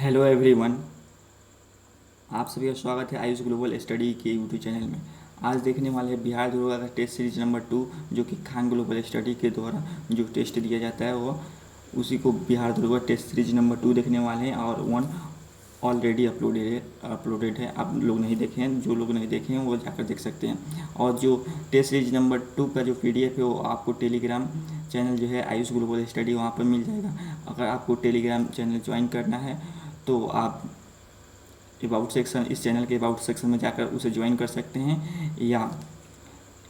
Hello everyone. आप सभी का स्वागत है आयुष ग्लोबल स्टडी के यूट्यूब चैनल में। आज देखने वाले हैं बिहार दरोगा का टेस्ट सीरीज नंबर 2, जो कि खान ग्लोबल स्टडी के द्वारा जो टेस्ट दिया जाता है वो उसी को बिहार दरोगा टेस्ट सीरीज नंबर 2 देखने वाले हैं। और 1 ऑलरेडी अपलोडेड है। आप लोग नहीं देखे हैं, जो लोग नहीं देखे हैं वो जाकर देख सकते हैं। और जो टेस्ट सीरीज नंबर 2 का जो PDF है वो आपको टेलीग्राम चैनल जो है आयुष ग्लोबल स्टडी वहाँ पर मिल जाएगा। अगर आपको टेलीग्राम चैनल ज्वाइन करना है तो आप अबाउट सेक्शन, इस चैनल के अबाउट सेक्शन में जाकर उसे ज्वाइन कर सकते हैं, या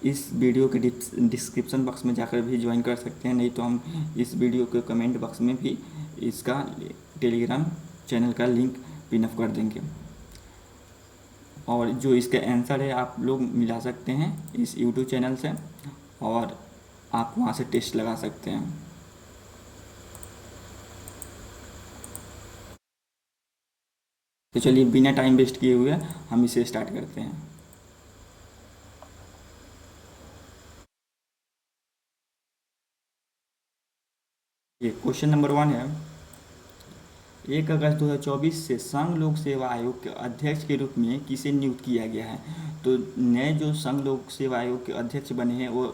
इस वीडियो के डिस्क्रिप्शन बॉक्स में जाकर भी ज्वाइन कर सकते हैं। नहीं तो हम इस वीडियो के कमेंट बॉक्स में भी इसका टेलीग्राम चैनल का लिंक पिनअप कर देंगे। और जो इसका आंसर है आप लोग मिला सकते हैं इस यूट्यूब चैनल से, और आप वहाँ से टेस्ट लगा सकते हैं। तो चलिए बिना टाइम वेस्ट किए हुए हम इसे स्टार्ट करते हैं। ये क्वेश्चन नंबर 1 है। 1 अगस्त 2024 से संघ लोक सेवा आयोग के अध्यक्ष के रूप में किसे नियुक्त किया गया है? तो नए जो संघ लोक सेवा आयोग के अध्यक्ष बने हैं वो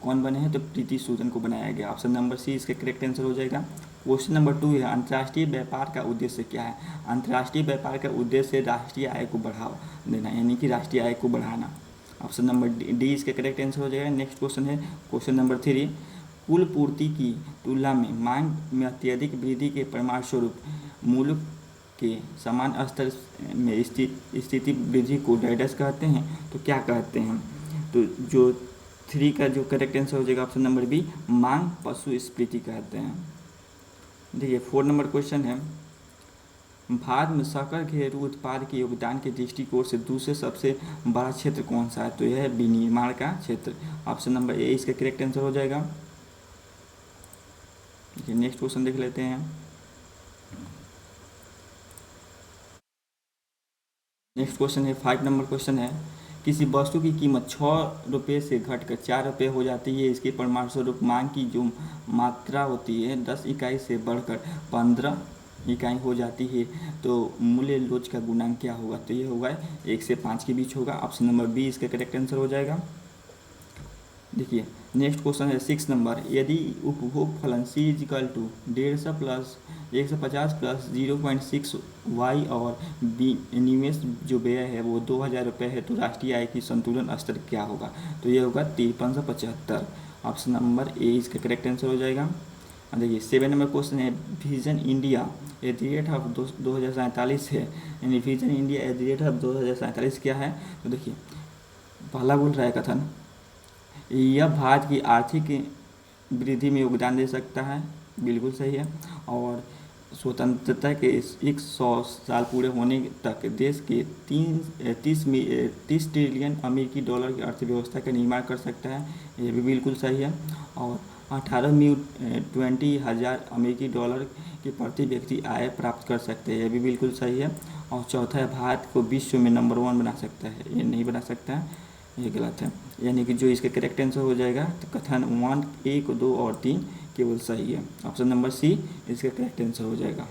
कौन बने हैं? तो प्रीति सूदन को बनाया गया। ऑप्शन नंबर सी इसका करेक्ट आंसर हो जाएगा। क्वेश्चन नंबर 2 है। अंतर्राष्ट्रीय व्यापार का उद्देश्य क्या है? अंतर्राष्ट्रीय व्यापार का उद्देश्य राष्ट्रीय आय को बढ़ावा देना, यानी कि राष्ट्रीय आय को बढ़ाना। ऑप्शन नंबर डी इसका करेक्ट आंसर हो जाएगा। नेक्स्ट क्वेश्चन है क्वेश्चन नंबर 3। कुल पूर्ति की तुलना में मांग में अत्यधिक वृद्धि के परिणामस्वरूप मूल्य के समान स्तर में स्थिति वृद्धि को डैडस कहते हैं। तो क्या कहते हैं? तो जो 3 का जो करेक्ट आंसर हो जाएगा ऑप्शन नंबर बी, मांग पशुस्फीति कहते हैं। देखिए 4 नंबर क्वेश्चन है। भारत में सकल घरेलू उत्पाद के योगदान के दृष्टिकोण से दूसरे सबसे बड़ा क्षेत्र कौन सा है? तो यह है विनिर्माण का क्षेत्र। ऑप्शन नंबर ए इसका करेक्ट आंसर हो जाएगा। नेक्स्ट क्वेश्चन देख लेते हैं। नेक्स्ट क्वेश्चन है 5 नंबर क्वेश्चन है। किसी वस्तु की कीमत 6 रुपये से घटकर 4 रुपये हो जाती है, इसके परिणामस्वरूप मांग की जो मात्रा होती है 10 इकाई से बढ़कर 15 इकाई हो जाती है। तो मूल्य लोच का गुणांक क्या होगा? तो ये होगा 1 से 5 के बीच होगा। ऑप्शन नंबर बी इसका करेक्ट आंसर हो जाएगा। देखिए नेक्स्ट क्वेश्चन है 6 नंबर। यदि उपभोग फलन C equal to 150 plus 150 plus 0.6 Y और निवेश जो व्यय है वो 2000 रुपये है, तो राष्ट्रीय आय की संतुलन स्तर क्या होगा? तो ये होगा 5375। ऑप्शन नंबर ए इसका करेक्ट आंसर हो जाएगा। देखिए 7 नंबर क्वेश्चन है। विजन इंडिया @ 2047 है, यानी विजन इंडिया @ 2047 क्या है? तो देखिए पहला बोल रहा है कथन, यह भारत की आर्थिक वृद्धि में योगदान दे सकता है, बिल्कुल सही है। और स्वतंत्रता के 100 साल पूरे होने तक देश के 30 ट्रिलियन अमेरिकी डॉलर की अर्थव्यवस्था का निर्माण कर सकता है, ये भी बिल्कुल सही है। और 20 अमेरिकी डॉलर की प्रति व्यक्ति आय प्राप्त कर सकते हैं, ये भी बिल्कुल सही है। और चौथा है भारत को विश्व में नंबर 1 बना सकता है, ये नहीं बना सकता है, ये गलत है। यानी कि जो इसका करेक्ट आंसर हो जाएगा तो कथन 1, 1, 2 और 3 केवल सही है। ऑप्शन नंबर सी इसका करेक्ट आंसर हो जाएगा।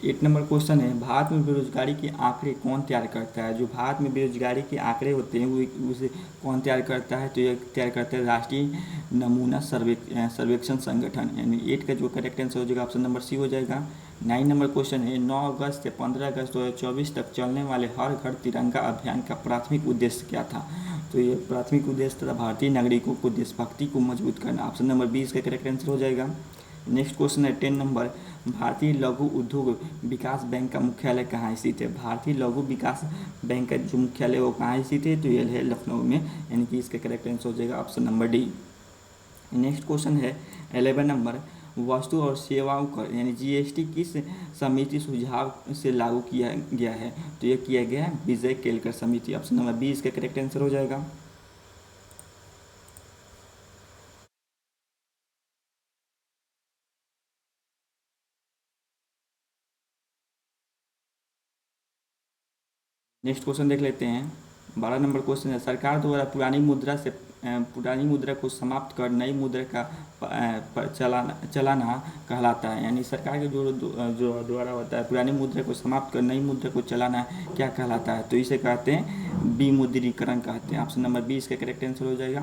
8 नंबर क्वेश्चन है। भारत में बेरोजगारी के आंकड़े कौन तैयार करता है? जो भारत में बेरोजगारी के आंकड़े होते हैं वो उसे कौन तैयार करता है? तो ये तैयार करता है राष्ट्रीय नमूना सर्वेक्षण संगठन। यानी 8 का जो करेक्ट आंसर हो जाएगा ऑप्शन नंबर सी हो जाएगा। 9 नंबर क्वेश्चन है। 9 अगस्त से 15 अगस्त 2024 तक चलने वाले हर घर तिरंगा अभियान का प्राथमिक उद्देश्य क्या था? तो ये प्राथमिक उद्देश्य था भारतीय नागरिकों को देशभक्ति को मजबूत करना। ऑप्शन नंबर 20 का करेक्ट आंसर हो जाएगा। नेक्स्ट क्वेश्चन है 10 नंबर। भारतीय लघु उद्योग विकास बैंक का मुख्यालय कहाँ स्थित है? भारतीय लघु विकास बैंक का जो मुख्यालय वो कहाँ स्थित है? तो यह है लखनऊ में, यानी कि इसका करेक्ट आंसर हो जाएगा option number D. Next question है 11 नंबर। वस्तु और सेवाओं कर यानी GST किस समिति सुझाव से लागू किया गया है? तो यह किया गया है विजय केलकर समिति। ऑप्शन नंबर बी इसका करेक्ट आंसर हो जाएगा। नेक्स्ट क्वेश्चन देख लेते हैं 12 नंबर क्वेश्चन है, सरकार द्वारा पुरानी मुद्रा को समाप्त कर नई मुद्रा का चलाना कहलाता है। यानी सरकार के जो द्वारा होता है पुरानी मुद्रा को समाप्त कर नई मुद्रा को चलाना क्या कहलाता है, तो इसे कहते हैं विमुद्रीकरण कहते हैं। ऑप्शन नंबर 20 का करेक्ट आंसर हो जाएगा।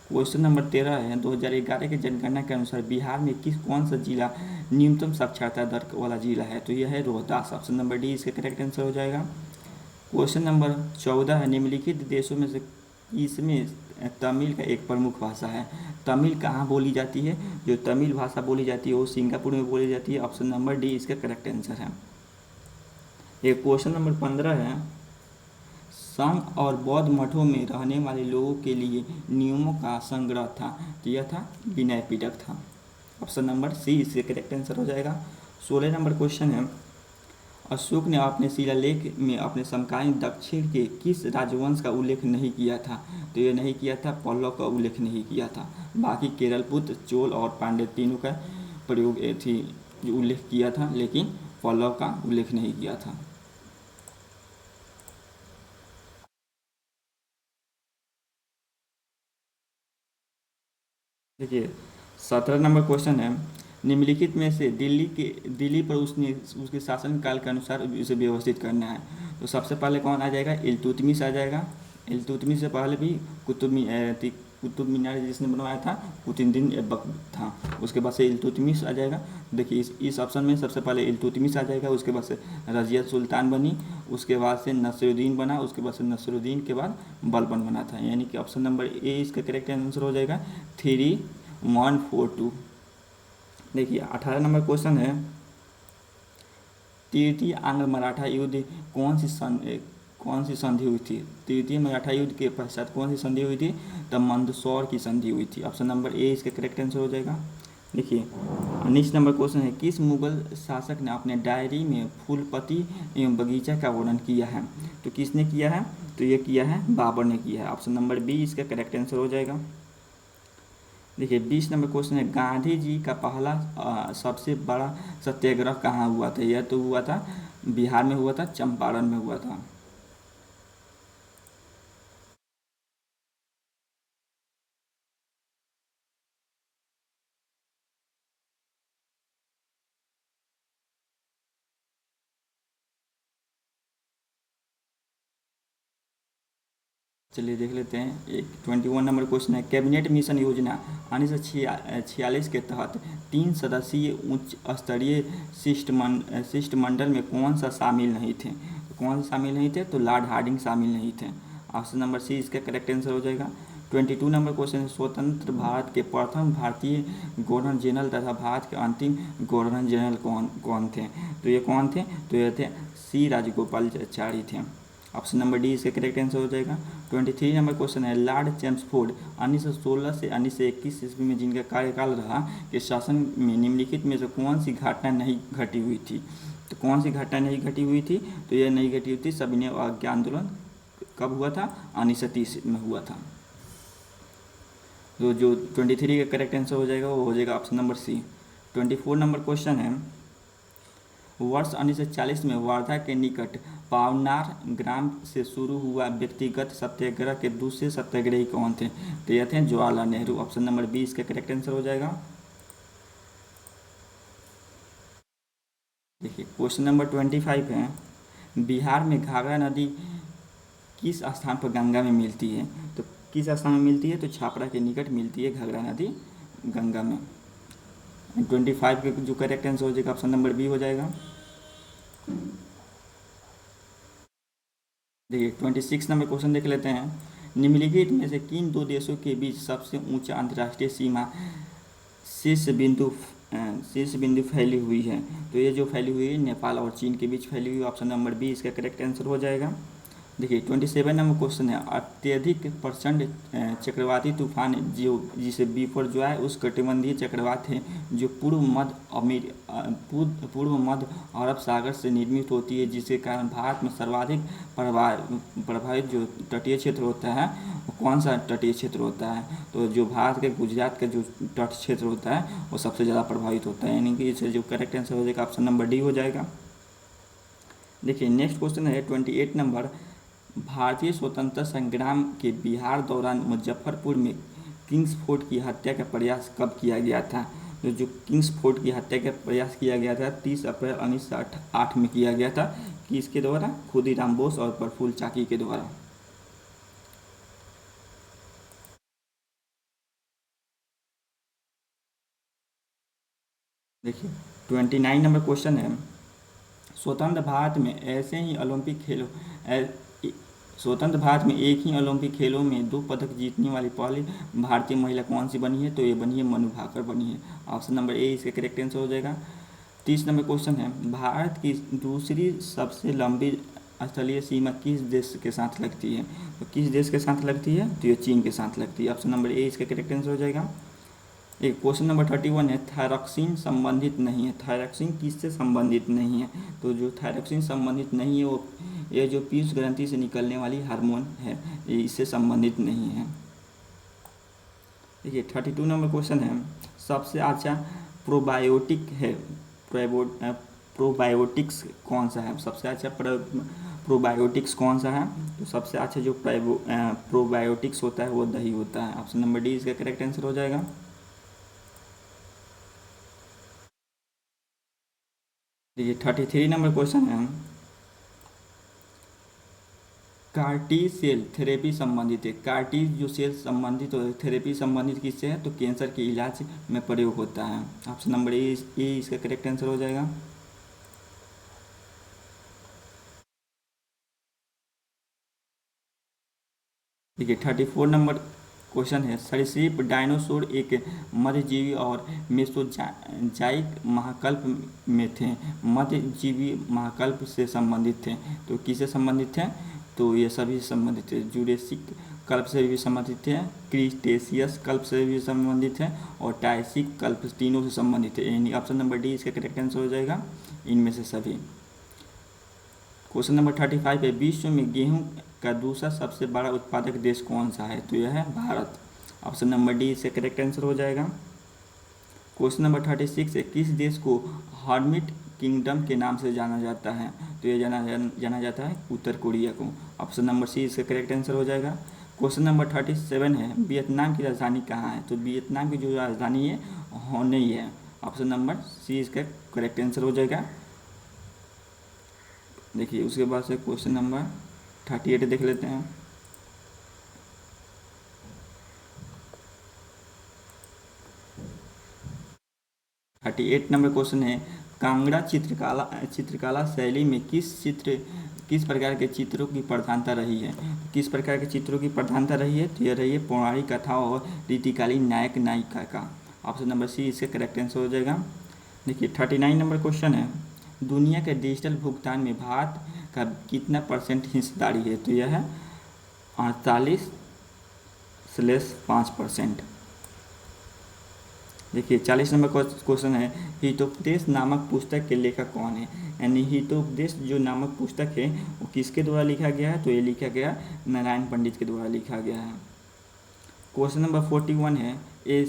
क्वेश्चन नंबर 13 है, 2011 की जनगणना के अनुसार बिहार में कौन सा जिला न्यूनतम साक्षरता दर वाला जिला है, तो यह है रोहतास। ऑप्शन नंबर डी इसका करेक्ट आंसर हो जाएगा। क्वेश्चन नंबर 14 है, निम्नलिखित देशों में से इसमें तमिल का एक प्रमुख भाषा है। तमिल कहाँ बोली जाती है? जो तमिल भाषा बोली जाती है वो सिंगापुर में बोली जाती है। ऑप्शन नंबर डी इसका करेक्ट आंसर है। एक क्वेश्चन नंबर 15 है, संघ और बौद्ध मठों में रहने वाले लोगों के लिए नियमों का संग्रह था, तो यह था विनय पिटक था। ऑप्शन नंबर सी इसका करेक्ट आंसर हो जाएगा। 16 नंबर क्वेश्चन है, अशोक ने अपने शिलालेख में अपने समकालीन दक्षिण के किस राजवंश का उल्लेख नहीं किया था, तो ये नहीं किया था पल्लव का उल्लेख नहीं किया था। बाकी केरलपुत्र, चोल और पांड्य तीनों का प्रयोग थी जो उल्लेख किया था, लेकिन पल्लव का उल्लेख नहीं किया था। देखिए 17 नंबर क्वेश्चन है, निम्नलिखित में से दिल्ली पर उसके शासनकाल के अनुसार इसे व्यवस्थित करना है। तो सबसे पहले कौन आ जाएगा? इल्तुतमिश आ जाएगा। इल्तुतमिश से पहले भी कुतुब मीनार जिसने बनवाया था कुतुबुद्दीन ऐबक था। उसके बाद से इल्तुतमिश आ जाएगा। देखिए इस ऑप्शन में सबसे पहले इल्तुतमिश आ जाएगा, उसके बाद से रजिया सुल्तान बनी, उसके बाद से नसरुद्दीन बना, उसके बाद से नसरुद्दीन के बाद बलबन बना था। यानी कि ऑप्शन नंबर ए इसका करेक्ट आंसर हो जाएगा 3142। देखिए 18 नंबर क्वेश्चन है, तृतीय आंग्ल मराठा युद्ध कौन सी संधि हुई थी? तृतीय मराठा युद्ध के पश्चात कौन सी संधि हुई थी? तब मंदसौर की संधि हुई थी। ऑप्शन नंबर ए इसका करेक्ट आंसर हो जाएगा। देखिए नेक्स्ट नंबर क्वेश्चन है, किस मुगल शासक ने अपने डायरी में फूलपति एवं बगीचा का वर्णन किया है? तो किसने किया है? तो ये किया है बाबर ने किया है। ऑप्शन नंबर बी इसका करेक्ट आंसर हो जाएगा। देखिए 20 नंबर क्वेश्चन है, गांधी जी का पहला सबसे बड़ा सत्याग्रह कहाँ हुआ था? यह तो हुआ था बिहार में हुआ था, चंपारण में हुआ था। चलिए देख लेते हैं। एक 21 नंबर क्वेश्चन है, कैबिनेट मिशन योजना 1946 के तहत 3 सदस्यीय उच्च स्तरीय शिष्टमंडल में कौन सा शामिल नहीं थे? तो कौन सा शामिल नहीं थे? तो लॉर्ड हार्डिंग शामिल नहीं थे। ऑप्शन नंबर सी इसका करेक्ट आंसर हो जाएगा। 22 नंबर क्वेश्चन है, स्वतंत्र भारत के प्रथम भारतीय गवर्नर जनरल तथा भारत के अंतिम गवर्नर जनरल कौन थे? तो ये कौन थे? तो ये थे सी राजगोपालाचारी थे। ऑप्शन नंबर डी इसका करेक्ट आंसर हो जाएगा। 23 नंबर क्वेश्चन है, लॉर्ड चेम्सफोर्ड 1916 से 1921 ईस्वी में जिनका कार्यकाल रहा के शासन में निम्नलिखित में से कौन सी घटना नहीं घटी हुई थी? तो कौन सी घटना नहीं घटी हुई थी? तो यह नहीं घटी हुई थी सविनय अवज्ञा आंदोलन। कब हुआ था? 1930 में हुआ था। तो जो 23 का करेक्ट आंसर हो जाएगा वो हो जाएगा option number C. 24 number question है, वर्ष 1940 में वर्धा के निकट पावनार ग्राम से शुरू हुआ व्यक्तिगत सत्याग्रह के दूसरे सत्याग्रही कौन थे? तो यह थे Jawaharlal Nehru. Option number B इसका करेक्ट आंसर हो जाएगा। देखिए क्वेश्चन नंबर 25 है, बिहार में घाघरा नदी किस स्थान पर गंगा में मिलती है? तो किस स्थान में मिलती है? तो छापरा के निकट मिलती है घाघरा नदी गंगा में। 25 के जो करेक्ट आंसर हो जाएगा ऑप्शन नंबर बी हो जाएगा। देखिए 26 नंबर क्वेश्चन देख लेते हैं, निम्नलिखित में से किन दो देशों के बीच सबसे ऊंचा अंतर्राष्ट्रीय सीमा शीर्ष बिंदु फैली हुई है? तो ये जो फैली हुई है नेपाल और चीन के बीच फैली हुई है। ऑप्शन नंबर बी इसका करेक्ट आंसर हो जाएगा। देखिए 27 नंबर क्वेश्चन है, अत्यधिक प्रचंड चक्रवाती तूफान जिसे बीफोर जो है उस कटिबंधीय चक्रवात है जो पूर्व मध्य अरब सागर से निर्मित होती है, जिसके कारण भारत में सर्वाधिक प्रभावित जो तटीय क्षेत्र होता है वो कौन सा तटीय क्षेत्र होता है? तो जो भारत के गुजरात का जो तट क्षेत्र होता है वो सबसे ज़्यादा प्रभावित होता है। यानी कि इसे जो करेक्ट आंसर हो जाएगा ऑप्शन नंबर डी हो जाएगा। देखिए नेक्स्ट क्वेश्चन है 28 नंबर, भारतीय स्वतंत्रता संग्राम के बिहार दौरान मुजफ्फरपुर में किंग्स फोर्ट की हत्या का प्रयास कब किया गया था? तो जो किंग्स फोर्ट की हत्या का प्रयास किया गया था 30 अप्रैल 1908 में किया गया था। किसके द्वारा? खुदीराम बोस और प्रफुल्ल चाकी के द्वारा। देखिए 29 नंबर क्वेश्चन है, स्वतंत्र भारत में ऐसे ही ओलंपिक खेलों स्वतंत्र भारत में एक ही ओलंपिक खेलों में 2 पदक जीतने वाली पहली भारतीय महिला कौन सी बनी है? तो ये बनी है मनु भाकर बनी है। ऑप्शन नंबर ए इसका करेक्ट आंसर हो जाएगा। 30 नंबर क्वेश्चन है, भारत की दूसरी सबसे लंबी स्थलीय सीमा किस देश के साथ लगती है? तो किस देश के साथ लगती है? तो ये चीन के साथ लगती है। ऑप्शन नंबर ए इसका करेक्ट आंसर हो जाएगा। एक क्वेश्चन नंबर 31 है, थायरॉक्सिन संबंधित नहीं है। थायरॉक्सिन किससे संबंधित नहीं है? तो जो थायरॉक्सिन संबंधित नहीं है वो ये जो पीयूष ग्रंथि से निकलने वाली हार्मोन है, ये इससे संबंधित नहीं है। देखिए 32 नंबर क्वेश्चन है, सबसे अच्छा प्रोबायोटिक है प्रोबायोटिक्स कौन सा है? सबसे अच्छा प्रोबायोटिक्स कौन सा है? तो सबसे अच्छा जो प्रोबायोटिक्स होता है वो दही होता है। ऑप्शन नंबर डी इसका करेक्ट आंसर हो जाएगा। देखिए 33 नंबर क्वेश्चन है, कार्टी सेल थेरेपी संबंधित है। कार्टी जो सेल संबंधित थेरेपी संबंधित किससे है? तो कैंसर के इलाज में प्रयोग होता है। ऑप्शन नंबर ए इसका करेक्ट आंसर हो जाएगा। देखिए 34 नंबर क्वेश्चन है, सरीसृप डायनासोर एक मध्यजीवी और मेसोजाइक महाकल्प में थे। मध्यजीवी महाकल्प से संबंधित थे। तो किससे संबंधित थे? तो ये सभी संबंधित थे। जुरेसिक कल्प से भी संबंधित है, क्रिटेशियस कल्प से भी संबंधित है और टाइसिक कल्प, तीनों से संबंधित है। यानी ऑप्शन नंबर डी इसका करेक्ट आंसर हो जाएगा, इनमें से सभी। क्वेश्चन नंबर 35 है, विश्व में गेहूं का दूसरा सबसे बड़ा उत्पादक देश कौन सा है? तो यह है भारत। ऑप्शन नंबर डी इसका करेक्ट आंसर हो जाएगा। क्वेश्चन नंबर 36 है, किस देश को हर्मिट किंगडम के नाम से जाना जाता है? तो ये जाना जाता है उत्तर कोरिया को। ऑप्शन नंबर सी इसका करेक्ट आंसर हो जाएगा। क्वेश्चन नंबर 37 है, वियतनाम की राजधानी कहाँ है? तो वियतनाम की जो राजधानी है हनोई है। ऑप्शन नंबर सी इसका करेक्ट आंसर हो जाएगा। देखिए उसके बाद से क्वेश्चन नंबर 38 देख लेते हैं। थर्टी एट नंबर क्वेश्चन है, कांगड़ा चित्रकला शैली में किस प्रकार के चित्रों की प्रधानता रही है? किस प्रकार के चित्रों की प्रधानता रही है? तो यह रही है पौराणिक कथा और रीतिकालीन नायक नायिका का। ऑप्शन नंबर सी इसका करेक्ट आंसर हो जाएगा। देखिए 39 नंबर क्वेश्चन है, दुनिया के डिजिटल भुगतान में भारत का कितना % हिस्सेदारी है? तो यह है 48/5%। देखिए 40 नंबर क्वेश्चन है, हितोपदेश नामक पुस्तक के लेखक कौन है? यानी हितोपदेश जो नामक पुस्तक है वो किसके द्वारा लिखा गया है? तो ये लिखा गया नारायण पंडित के द्वारा लिखा गया है। क्वेश्चन नंबर 41 है, a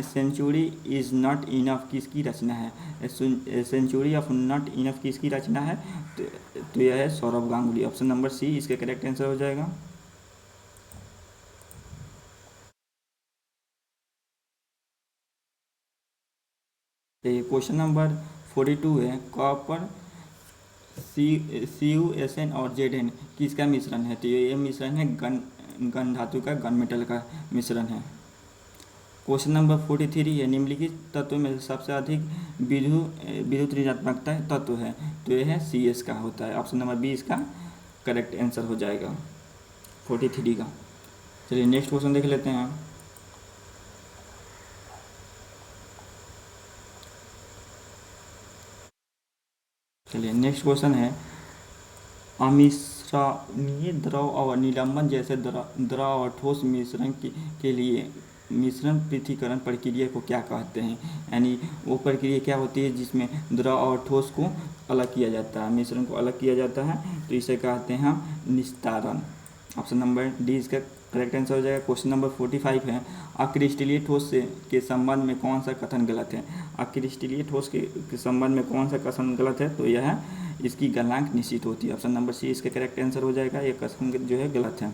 century is not enough किसकी रचना है? सेंचुरी ऑफ नॉट इनफ किसकी रचना है? तो यह है Saurabh Ganguly. Option number C इसका करेक्ट आंसर हो जाएगा। क्वेश्चन नंबर 42 है, कॉपर CuSN और Zn किसका मिश्रण है? तो ये मिश्रण है गन धातु का, गन मेटल का मिश्रण है। क्वेश्चन नंबर 43 है, निम्नलिखित तत्व में सबसे अधिक विद्युत ऋणात्मकता तत्व है? तो यह है CS का होता है। ऑप्शन नंबर बी इसका करेक्ट आंसर हो जाएगा 43 का। चलिए नेक्स्ट क्वेश्चन देख लेते हैं। चलिए नेक्स्ट क्वेश्चन है, अमिश्रणीय द्रव और निलंबन जैसे द्रव और ठोस मिश्रण के लिए मिश्रण पृथक्करण प्रक्रिया को क्या कहते हैं? यानी वो प्रक्रिया क्या होती है जिसमें द्रव और ठोस को अलग किया जाता है, मिश्रण को अलग किया जाता है? तो इसे कहते हैं हम निस्तारण। ऑप्शन नंबर डी इसका करेक्ट आंसर हो जाएगा। क्वेश्चन नंबर 45 है, अक्रिस्टलीय ठोस के संबंध में कौन सा कथन गलत है? अक्रिस्टलीय ठोस के संबंध में कौन सा कथन गलत है? तो यह है इसकी गलनांक निश्चित होती है। ऑप्शन नंबर सी इसका करेक्ट आंसर हो जाएगा। ये कथन जो है गलत है।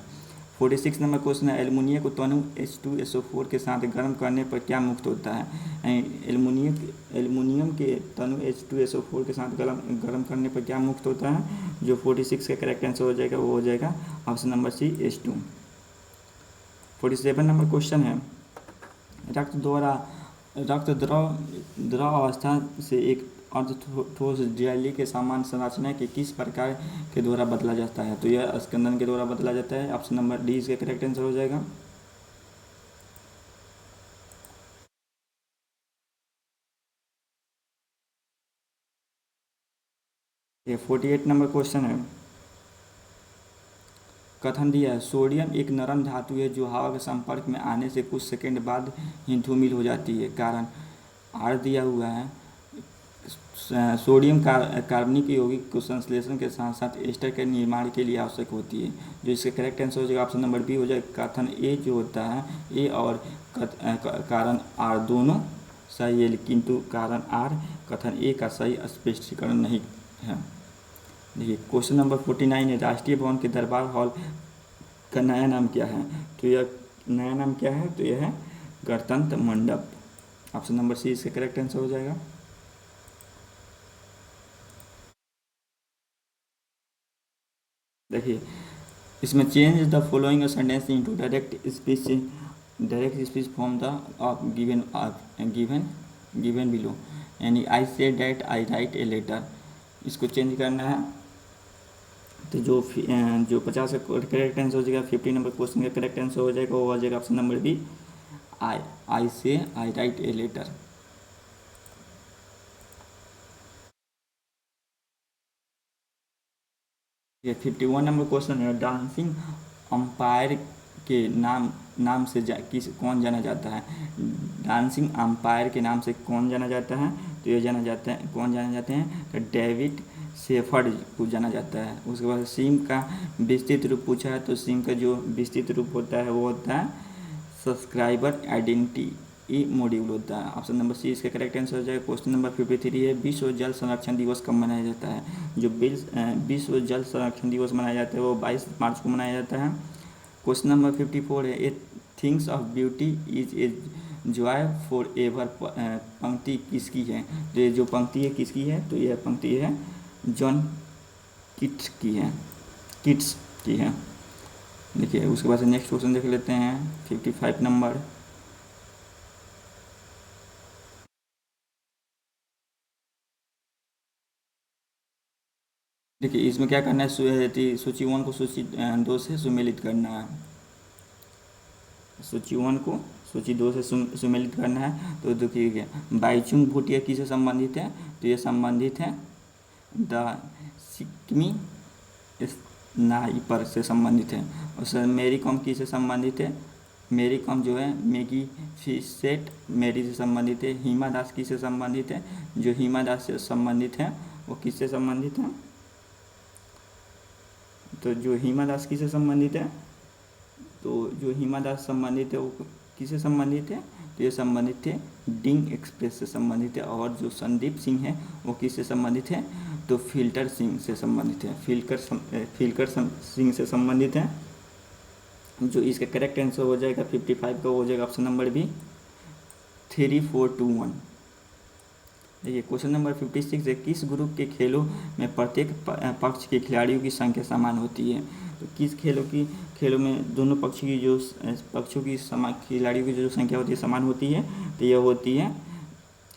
46 नंबर क्वेश्चन है, एल्युमिनियम को तनु H2SO4 के साथ गर्म करने पर क्या मुक्त होता है। एल्युमिनियम के तनु H2SO4 के साथ गर्म करने पर क्या मुक्त होता है। जो 46 का करेक्ट आंसर हो जाएगा वो हो जाएगा option number C H2। 47 number question है, रक्त द्रव अवस्था से एक अर्ध ठोस जेली के समान संरचना के किस प्रकार के द्वारा बदला जाता है। तो यह स्कंदन के द्वारा बदला जाता है। ऑप्शन नंबर डी इसका करेक्ट आंसर हो जाएगा। ये 48 नंबर क्वेश्चन है, कथन दिया है, सोडियम एक नरम धातु है जो हवा के संपर्क में आने से कुछ सेकंड बाद ही धूमिल हो जाती है। कारण आर दिया हुआ है, सोडियम कार्बनिक यौगिक को संश्लेषण के साथ साथ एस्टर के निर्माण के लिए आवश्यक होती है। जो इसका करेक्ट आंसर हो जाएगा ऑप्शन नंबर बी हो जाएगा। कथन ए जो होता है, ए और कारण आर दोनों सही है, किंतु कारण आर कथन ए का सही स्पष्टीकरण नहीं है। देखिए क्वेश्चन नंबर 49 है, राष्ट्रीय भवन के दरबार हॉल का नया नाम क्या है। तो यह नया नाम क्या है, तो यह है गणतंत्र मंडप। ऑप्शन नंबर सी इसका करेक्ट आंसर हो जाएगा। देखिए इसमें change the following sentence into direct speech from the given below. यानी I say that I write a letter, इसको चेंज करना है। तो जो 50 का करेक्ट आंसर हो जाएगा, 50 नंबर क्वेश्चन का करेक्ट आंसर हो जाएगा, वो आ जाएगा ऑप्शन नंबर बी, आई से आई राइट ए लेटर। ये 51 नंबर क्वेश्चन है, डांसिंग अंपायर के नाम से कौन जाना जाता है। डांसिंग अंपायर के नाम से कौन जाना जाता है, तो ये कौन जाना जाते हैं, तो डेविड शेफर्ड को जाना जाता है। उसके बाद सिम का विस्तृत रूप पूछा है, तो सिम का जो विस्तृत रूप होता है वो होता है सब्सक्राइबर आइडेंटिटी मॉड्यूल होता है। ऑप्शन नंबर सी इसका करेक्ट आंसर हो जाएगा। क्वेश्चन नंबर 53 है, विश्व जल संरक्षण दिवस कब मनाया जाता है। जो विश्व जल संरक्षण दिवस मनाया जाता है वो 22 मार्च को मनाया जाता है। क्वेश्चन नंबर 54 है, a things of beauty is a joy for ever पंक्ति किसकी है। तो ये जो पंक्ति है किसकी है, तो यह पंक्ति है जॉन किट्स की है। देखिए उसके बाद से नेक्स्ट क्वेश्चन देख लेते हैं 55 नंबर। देखिए इसमें क्या करना है, सूची 1 को सूची 2 से सुमेलित करना है। सूची 1 को सूची 2 से सुमेलित करना है। तो देखिए बाईचुंग भूटिया किससे संबंधित है, तो ये संबंधित है द सिक्किमी स्नाइपर से संबंधित है। और सर मेरी कॉम किससे संबंधित है, मेरी कॉम जो है मैगी फिशेट मेरी से संबंधित है। हिमा दास किससे संबंधित है, जो हिमा दास से संबंधित है वो किससे संबंधित है, तो जो हिमा दास किससे संबंधित है, तो जो हिमा दास संबंधित है वो किससे संबंधित है, तो ये संबंधित है डिंग एक्सप्रेस से संबंधित है। और जो संदीप सिंह है वो किससे संबंधित है, तो फिल्टर सिंह से संबंधित है, फिल्कर सिंह से संबंधित है। जो इसका करेक्ट आंसर हो जाएगा 55 का हो जाएगा ऑप्शन नंबर बी 3421। देखिए क्वेश्चन नंबर 56 है, किस ग्रुप के खेलों में प्रत्येक पक्ष के खिलाड़ियों की संख्या समान होती है। तो किस खेलों में दोनों पक्षों की खिलाड़ियों की जो संख्या होती है समान होती है, तो यह होती है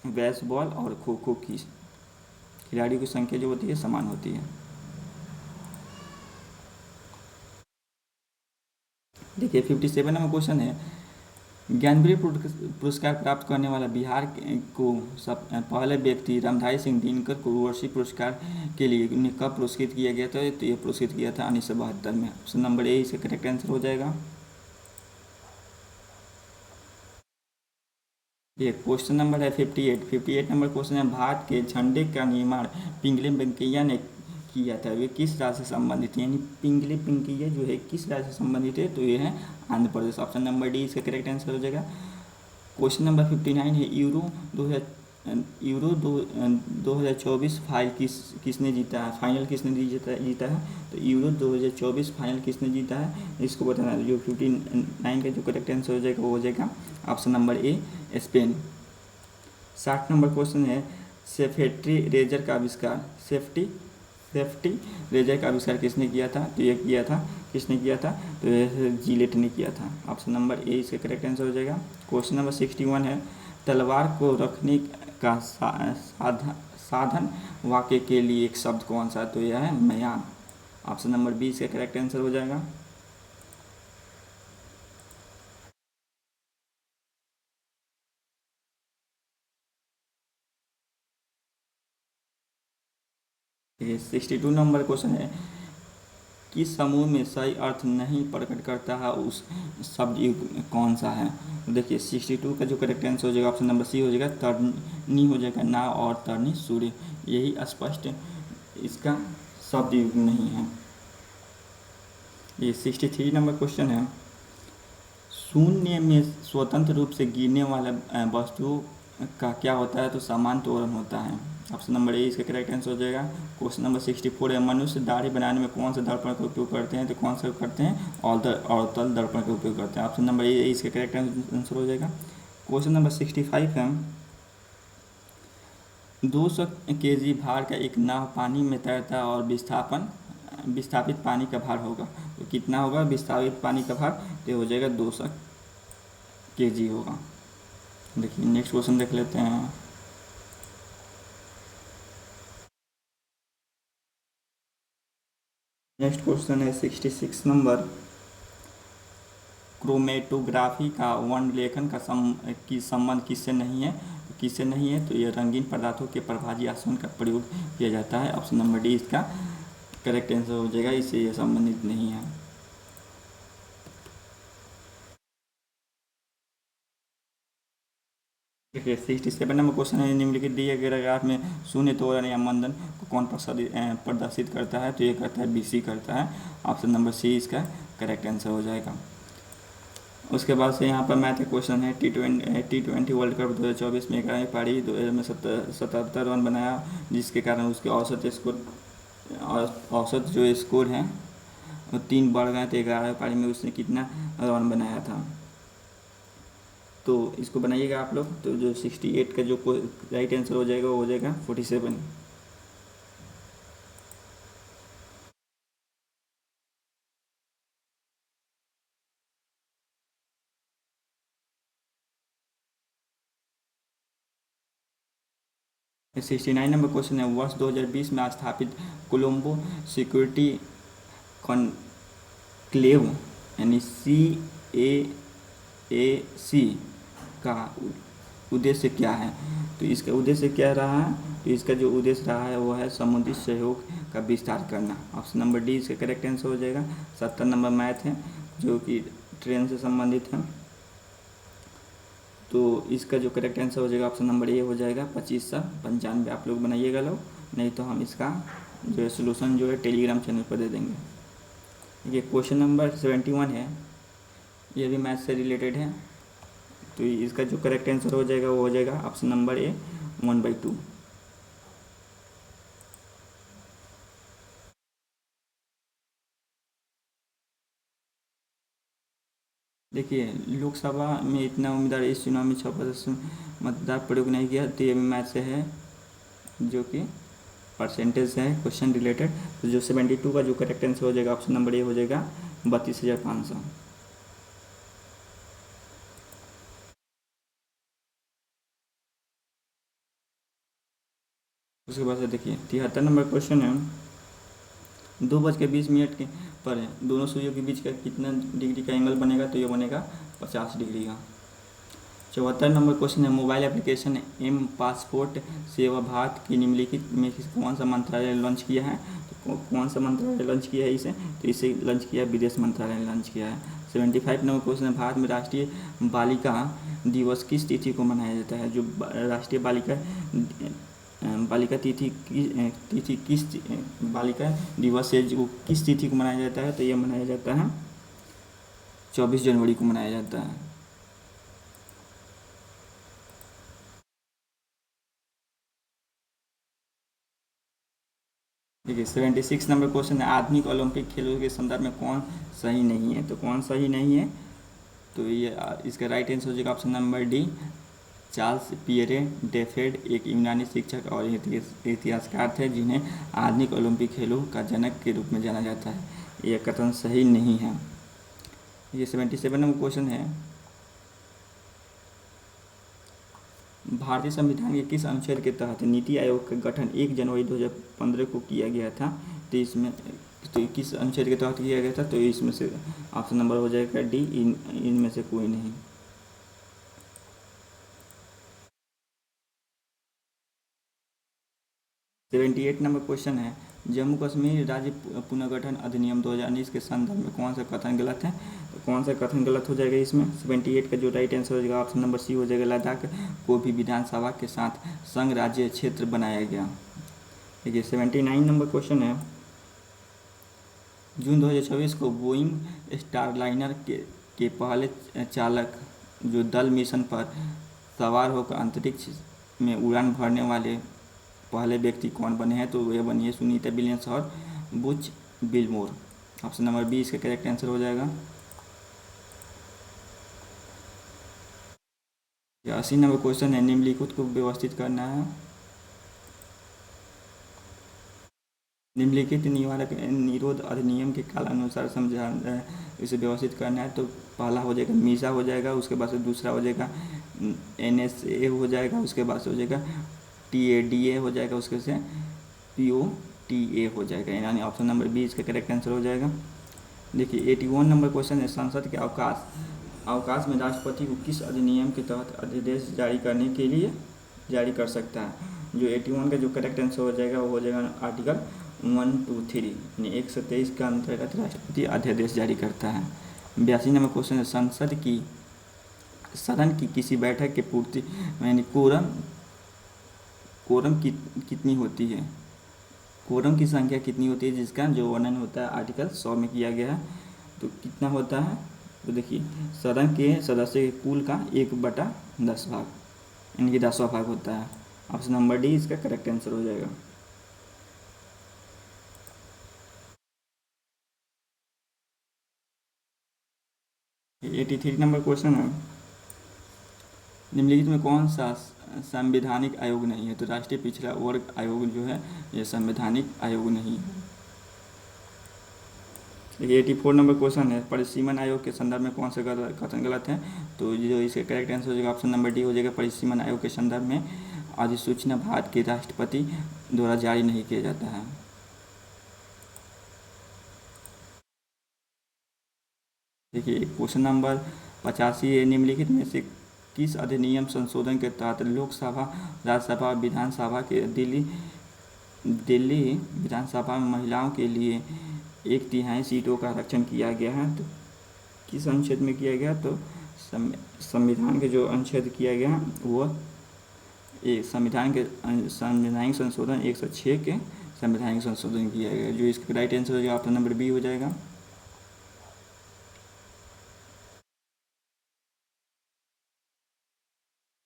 बेसबॉल और खो खो की खिलाड़ियों की संख्या जो होती है समान होती है। देखिए 57 नंबर क्वेश्चन है, ज्ञानपीठ पुरस्कार प्राप्त करने वाला बिहार को पहले व्यक्ति रामधारी सिंह दिनकर को वार्षिक पुरस्कार के लिए उन्हें कब पुरस्कृत किया गया था, तो यह पुरस्कृत किया था 1972 में। ऑप्शन नंबर ए इसका करेक्ट आंसर हो जाएगा। ये क्वेश्चन नंबर है 58 नंबर क्वेश्चन है, भारत के झंडे का निर्माण पिंगली वेंकैया ने किया था, वे किस राज्य से संबंधित है। यानी पिंगली वेंकैया जो है किस राज्य से संबंधित है, तो ये है Andhra Pradesh. Option number D इसका करेक्ट आंसर हो जाएगा। क्वेश्चन नंबर 59 है, यूरो यूरो 2024 किसने जीता है, फाइनल किसने जीता है। तो यूरो 2024 फाइनल किसने जीता है, इसको बताना है। जो 59 का जो करेक्ट आंसर हो जाएगा वो हो जाएगा option number A, Spain. 60 number question है, सेफ्टी रेजर का आविष्कार, सेफ्टी रेजर का आविष्कार किसने किया था। तो ये किया था, किसने किया था, तो ये जीलेट ने किया था। ऑप्शन नंबर ए इसका करेक्ट आंसर हो जाएगा। क्वेश्चन नंबर 61 है, तलवार को रखने का साधन वाक्य के लिए एक शब्द कौन सा है। तो यह है म्यान। ऑप्शन नंबर बी इसका करेक्ट आंसर हो जाएगा। ये 62 नंबर क्वेश्चन है, किस समूह में सही अर्थ नहीं प्रकट करता है उस शब्द युग्म कौन सा है। देखिए 62 का जो करेक्ट आंसर हो जाएगा ऑप्शन नंबर सी हो जाएगा, तरनी हो जाएगा ना, और तरनी सूर्य, यही स्पष्ट इसका शब्द युग्म नहीं है। ये 63 नंबर क्वेश्चन है, शून्य में स्वतंत्र रूप से गिरने वाले वस्तुओं का क्या होता है। तो समान त्वरण होता है। ऑप्शन नंबर ए इसका करेक्ट आंसर हो जाएगा। क्वेश्चन नंबर 64 है, मनुष्य दाढ़ी बनाने में कौन से दर्पण का उपयोग करते हैं। तो कौन सा करते हैं, अवतल दर्पण का उपयोग करते हैं। ऑप्शन नंबर ए इसका करेक्ट आंसर हो जाएगा। क्वेश्चन नंबर 65 है, 200 kg भार का एक नाव पानी में तैरता है और विस्थापित पानी का भार होगा। तो कितना होगा विस्थापित पानी का भार, तो हो जाएगा 200 kg होगा। देखिए नेक्स्ट क्वेश्चन देख लेते हैं। नेक्स्ट क्वेश्चन है 66 नंबर, क्रोमेटोग्राफी का वर्णलेखन का संबंध किससे नहीं है। किससे नहीं है, तो ये रंगीन पदार्थों के प्रभाजी आसवन का प्रयोग किया जाता है। ऑप्शन नंबर डी इसका करेक्ट आंसर हो जाएगा, इससे ये संबंधित नहीं है। देखिए 67 नंबर क्वेश्चन है, निम्नलिखित दिए गए ग्राफ में शून्य त्वरण या मंदन को कौन प्रदर्शित करता है। तो ये करता है बीसी करता है। ऑप्शन नंबर सी इसका करेक्ट आंसर हो जाएगा। उसके बाद से यहाँ पर मैथ क्वेश्चन है, टी20 वर्ल्ड कप 2024 में 11वीं पारी में 77 रन बनाया, जिसके कारण उसके औसत जो स्कोर है वो 3 बढ़ गए थे। 11वीं पारी में उसने कितना रन बनाया था, तो इसको बनाइएगा आप लोग। तो जो 68 का जो राइट आंसर हो जाएगा वो हो जाएगा 47। ये 69 नंबर क्वेश्चन है, वर्ष 2020 में स्थापित कोलंबो सिक्योरिटी कॉन्क्लेव यानी CAAC का उद्देश्य क्या है। तो इसका उद्देश्य क्या रहा है, तो इसका जो उद्देश्य रहा है वो है समुद्री सहयोग का विस्तार करना। ऑप्शन नंबर डी इसका करेक्ट आंसर हो जाएगा। 70 नंबर मैथ है जो कि ट्रेन से संबंधित है, तो इसका जो करेक्ट आंसर हो जाएगा ऑप्शन नंबर ए हो जाएगा 2595। आप लोग बनाइएगा लोग, नहीं तो हम इसका जो है सोल्यूशन जो है टेलीग्राम चैनल पर दे देंगे। ये क्वेश्चन नंबर 71 है, ये भी मैथ से रिलेटेड है, तो इसका जो करेक्ट आंसर हो जाएगा वो हो जाएगा ऑप्शन नंबर ए 1/2। देखिए लोकसभा में इतना उम्मीदवार इस चुनाव में 6% मतदार प्रयोग नहीं किया, तो ये भी मैथ से है जो कि परसेंटेज है क्वेश्चन रिलेटेड। तो जो 72 का जो करेक्ट आंसर हो जाएगा ऑप्शन नंबर ए हो जाएगा 32,500। उसके बाद से देखिए 73 नंबर क्वेश्चन है, 2:20 के पर है, दोनों सुइयों के बीच का कितना डिग्री का एंगल बनेगा। तो ये बनेगा 50 डिग्री का। 74 नंबर क्वेश्चन है, मोबाइल एप्लीकेशन एम पासपोर्ट सेवा भारत की निम्नलिखित में कौन सा मंत्रालय लॉन्च किया है। तो कौन सा मंत्रालय लॉन्च किया है इसे, तो इसे लॉन्च किया है विदेश मंत्रालय ने लॉन्च किया है। 75 नंबर क्वेश्चन है, भारत में राष्ट्रीय बालिका दिवस किस तिथि को मनाया जाता है। जो राष्ट्रीय बालिका तिथि किस बालिका दिवस है जो किस तिथि को मनाया जाता है। तो यह मनाया जाता है 24 जनवरी को मनाया जाता है। ठीक है, 76 नंबर क्वेश्चन है, आधुनिक ओलंपिक खेलों के संदर्भ में कौन सही नहीं है? तो कौन सही नहीं है? तो ये इसका राइट आंसर हो जाएगा option number D, Charles Pierre डेफेड एक यूनानी शिक्षक और इतिहासकार थे जिन्हें आधुनिक ओलंपिक खेलों का जनक के रूप में जाना जाता है। यह कथन सही नहीं है। ये 77 नंबर क्वेश्चन है, भारतीय संविधान के किस अनुच्छेद के तहत नीति आयोग का गठन 1 जनवरी 2015 को किया गया था? तो इसमें तो किस अनुच्छेद के तहत किया गया था? तो इसमें से ऑप्शन नंबर हो जाएगा डी, इनमें से कोई नहीं। सेवेंटी 78 नंबर क्वेश्चन है, जम्मू कश्मीर राज्य पुनर्गठन अधिनियम 2019 के संदर्भ में कौन सा कथन गलत है? तो कौन सा कथन गलत हो जाएगा इसमें? 78 का जो राइट आंसर हो जाएगा ऑप्शन नंबर सी हो जाएगा, लद्दाख को भी विधानसभा के साथ संघ राज्य क्षेत्र बनाया गया। देखिए 79 नंबर क्वेश्चन है, जून 2024 को बोइंग स्टारलाइनर के पहले चालक जो दल मिशन पर सवार होकर अंतरिक्ष में उड़ान भरने वाले पहले व्यक्ति कौन बने हैं? तो वे बनी है सुनीता विलियम्स और Butch Wilmore. Option number B इसका करेक्ट आंसर हो जाएगा। 80 नंबर क्वेश्चन है, निम्नलिखित को व्यवस्थित करना है। निम्नलिखित निवारक निरोध अधिनियम के कालानुसार समझा इसे व्यवस्थित करना है। तो पहला हो जाएगा मीसा हो जाएगा, उसके बाद से दूसरा हो जाएगा NSA हो जाएगा, उसके बाद से हो जाएगा TADA हो जाएगा, उसके से POTA हो जाएगा, यानी ऑप्शन नंबर बी इसका करेक्ट आंसर हो जाएगा। देखिए 81 नंबर क्वेश्चन है, संसद के अवकाश में राष्ट्रपति को किस अधिनियम के तहत अध्यादेश जारी करने के लिए जारी कर सकता है? जो 81 का जो करेक्ट आंसर हो जाएगा वो हो जाएगा आर्टिकल 123, यानी 123 के अंतर्गत राष्ट्रपति अध्यादेश जारी करता है। 82 नंबर क्वेश्चन है, सदन की किसी बैठक के पूर्ति यानी कोरम कितनी होती है? कोरम की संख्या कितनी होती है जिसका जो वर्णन होता है आर्टिकल 100 में किया गया है। तो कितना होता है? तो देखिए सदन के सदस्य के कुल का 1/10 भाग, यानी कि 10वां भाग होता है। ऑप्शन नंबर डी इसका करेक्ट आंसर हो जाएगा। ये 83 नंबर क्वेश्चन है, निम्नलिखित में कौन सा संवैधानिक आयोग नहीं है? तो राष्ट्रीय पिछड़ा वर्ग आयोग जो है ये संवैधानिक आयोग नहीं है। 84 नंबर क्वेश्चन है, परिसीमन आयोग के संदर्भ में कौन सा कथन गलत है? तो जो इसका करेक्ट आंसर हो जाएगा ऑप्शन नंबर डी हो जाएगा, परिसीमन आयोग के संदर्भ में अधिसूचना भारत के राष्ट्रपति द्वारा जारी नहीं किया जाता है। देखिए क्वेश्चन नंबर 85 है, निम्नलिखित में से किस अधिनियम संशोधन के तहत लोकसभा, राज्यसभा, विधानसभा के दिल्ली विधानसभा में महिलाओं के लिए 1/3 सीटों का आरक्षण किया गया है? तो किस अनुच्छेद में किया गया? तो संविधान के जो अनुच्छेद किया गया है वो संविधान के संवैधानिक संशोधन 106 के संवैधानिक संशोधन किया गया, जो इसका राइट आंसर हो जाएगा ऑप्शन नंबर बी हो जाएगा।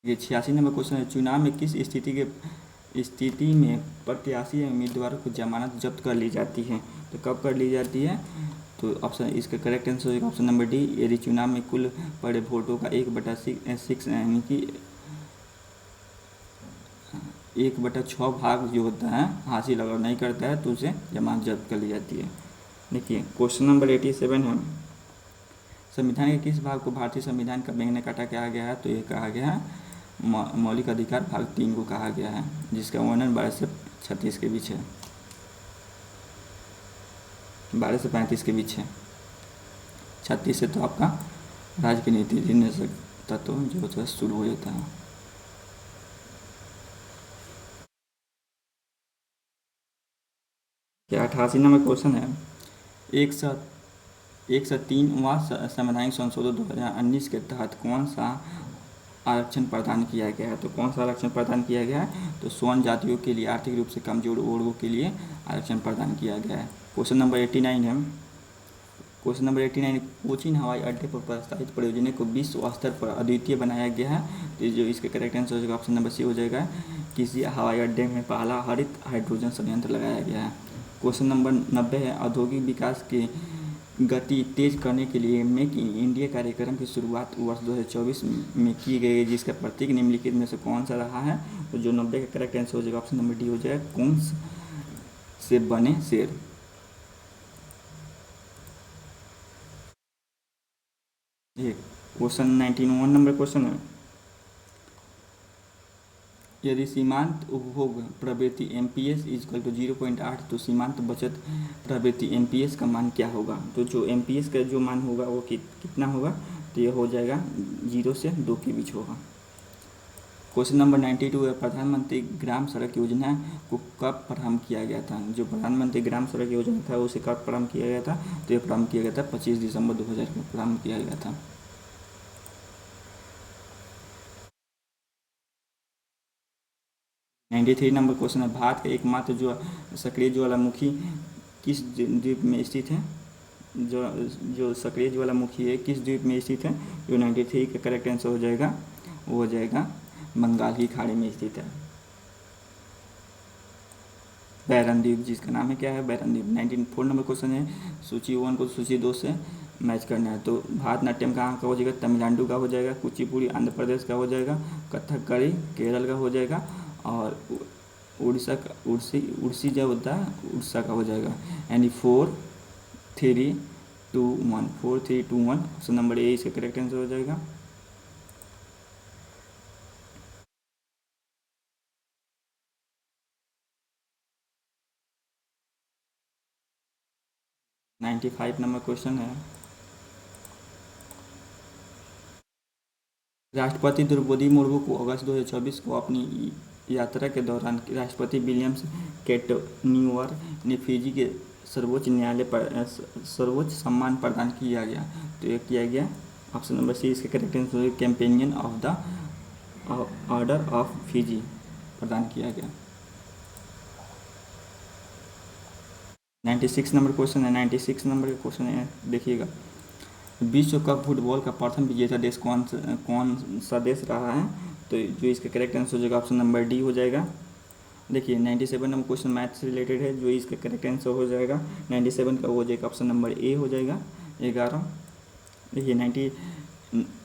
ये 86 नंबर क्वेश्चन है, चुनाव में किस स्थिति में प्रत्याशी उम्मीदवारों को जमानत जब्त कर ली जाती है? तो कब कर ली जाती है? तो ऑप्शन इसका करेक्ट आंसर हो जाएगा ऑप्शन नंबर डी, यदि चुनाव में कुल पड़े वोटों का 1/6 यानी कि 1/6 भाग जो होता है हासिल अगर नहीं करता है तो उसे जमानत जब्त कर ली जाती है। देखिए क्वेश्चन नंबर 87 है, संविधान के किस भाग को भारतीय संविधान का मैग्ना कार्टा कहा गया है? तो ये कहा गया है मौलिक अधिकार भाग 3 को कहा गया है, जिसका वर्णन 12 से 36 के बीच है, 12 से 35 के बीच है। 36 से तो आपका राज्य की नीति निर्णय तत्व जो होता है शुरू हो जाता है। क्या 88 नंबर क्वेश्चन है, 103वां संवैधानिक संशोधन 2019 के तहत कौन सा आरक्षण प्रदान किया गया है? तो कौन सा आरक्षण प्रदान किया गया है? तो स्वर्ण जातियों के लिए, आर्थिक रूप से कमजोर वर्गों के लिए आरक्षण प्रदान किया गया है। क्वेश्चन नंबर 89 है, क्वेश्चन नंबर 89, कोचीन हवाई अड्डे पर प्रस्तावित परियोजना को विश्व स्तर पर अद्वितीय बनाया गया है? तो जो इसका करेक्ट आंसर हो जाएगा ऑप्शन नंबर सी हो जाएगा, किसी हवाई अड्डे में पहला हरित हाइड्रोजन संयंत्र लगाया गया है। क्वेश्चन नंबर 90 है, औद्योगिक विकास की गति तेज करने के लिए मेक इन इंडिया कार्यक्रम की शुरुआत वर्ष 2024 में की गई है, जिसका प्रतीक निम्नलिखित में से कौन सा रहा है? तो जो 90 का करेक्ट आंसर हो जाएगा ऑप्शन नंबर डी हो जाएगा, कौन से बने शेर। ये क्वेश्चन 91 नंबर क्वेश्चन है, यदि सीमांत उपभोग प्रवृत्ति एमपीएस इजकल टू 0.8 तो सीमांत बचत प्रवृत्ति एमपीएस का मान क्या होगा? तो जो एमपीएस का जो मान होगा वो कितना होगा? तो ये हो जाएगा 0 से 2 के बीच होगा। क्वेश्चन नंबर 92 है, प्रधानमंत्री ग्राम सड़क योजना को कब प्रारंभ किया गया था? जो प्रधानमंत्री ग्राम सड़क योजना था उसे कब प्रारंभ किया गया था? तो ये प्रारंभ किया गया था 25 दिसंबर 2000 को प्रारंभ किया गया था। 93 नंबर क्वेश्चन है, भारत का एकमात्र जो सक्रिय ज्वालामुखी किस द्वीप में स्थित है? जो जो सक्रिय ज्वालामुखी है किस द्वीप में स्थित है? जो 93 का करेक्ट आंसर हो जाएगा वो हो जाएगा बंगाल की खाड़ी में स्थित है, बैरन द्वीप, जिसका नाम है क्या है? बैरन द्वीप। 94 नंबर क्वेश्चन है, सूची 1 को सूची 2 से मैच करना है। तो भारतनाट्यम कहाँ का हो जाएगा? तमिलनाडु का हो जाएगा, कुचिपुड़ी आंध्र प्रदेश का हो जाएगा, कथकली केरल का हो जाएगा, और उड़ीसा का उड़सी जो होता है उड़ीसा का हो जाएगा। यानी 4 3 2 1 4 3 2 1 ऑप्शन नंबर ए इसका करेक्ट आंसर हो जाएगा। नाइन्टी 95 नंबर क्वेश्चन है, राष्ट्रपति द्रौपदी मुर्मू को अगस्त 2024 को अपनी यात्रा के दौरान राष्ट्रपति विलियम्स कैटन्यूअर ने फिजी के सर्वोच्च न्यायालय पर सर्वोच्च सम्मान प्रदान किया गया। तो ये किया गया ऑप्शन नंबर सी इसका करेक्ट आंसर है, companion of the order of Fiji प्रदान किया गया। 96 नंबर क्वेश्चन है, 96 नंबर का क्वेश्चन है, देखिएगा, विश्व कप फुटबॉल का प्रथम विजेता देश कौन सा देश रहा है? तो जो इसका करेक्ट आंसर हो जाएगा ऑप्शन नंबर डी हो जाएगा। देखिए 97 नंबर क्वेश्चन मैथ से रिलेटेड है, जो इसका करेक्ट आंसर हो जाएगा 97 का हो जाएगा ऑप्शन नंबर ए हो जाएगा 11। देखिए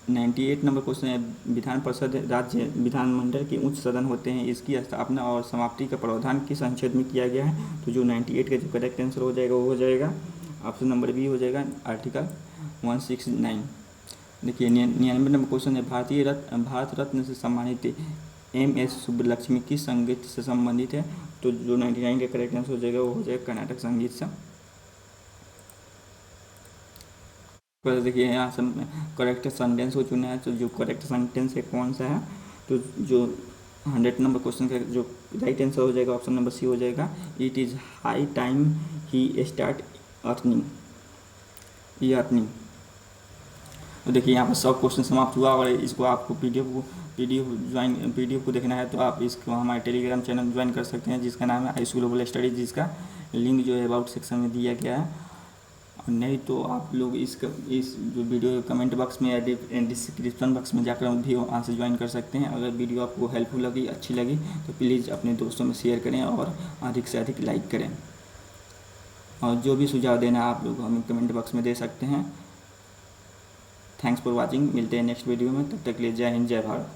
98 नंबर क्वेश्चन है, विधान परिषद राज्य विधानमंडल के उच्च सदन होते हैं, इसकी स्थापना और समाप्ति का प्रावधान किस अनुच्छेद में किया गया है? तो जो 98 का जो करेक्ट आंसर हो जाएगा वो हो जाएगा ऑप्शन नंबर बी हो जाएगा आर्टिकल 169। देखिए 99 नंबर क्वेश्चन है, भारत रत्न से सम्मानित एम.एस. सुब्बलक्ष्मी किस संगीत से संबंधित है? तो जो 99 का करेक्ट आंसर हो जाएगा वो हो जाएगा कर्नाटक संगीत से। देखिए यहाँ से करेक्ट सेंटेंस को चुना है, तो जो करेक्ट सेंटेंस है कौन सा है? तो जो 100 नंबर क्वेश्चन का जो राइट आंसर हो जाएगा ऑप्शन नंबर सी हो जाएगा, it is high time he start earning. तो देखिए यहाँ पर सब क्वेश्चन समाप्त हुआ, और इसको आपको पीडीएफ को देखना है तो आप इसको हमारे टेलीग्राम चैनल ज्वाइन कर सकते हैं, जिसका नाम है आयुष ग्लोबल स्टडीज, जिसका लिंक जो है अबाउट सेक्शन में दिया गया है। और नहीं तो आप लोग इस जो वीडियो कमेंट बॉक्स में या डिस्क्रिप्शन बॉक्स में जाकर भी वहाँ से ज्वाइन कर सकते हैं। अगर वीडियो आपको हेल्पफुल लगी, अच्छी लगी, तो प्लीज़ अपने दोस्तों में शेयर करें और अधिक से अधिक लाइक करें। और जो भी सुझाव देना आप लोग हमें कमेंट बॉक्स में दे सकते हैं। थैंक्स फॉर वॉचिंग, मिलते हैं नेक्स्ट वीडियो में, तब तक के लिए जय हिंद जय भारत।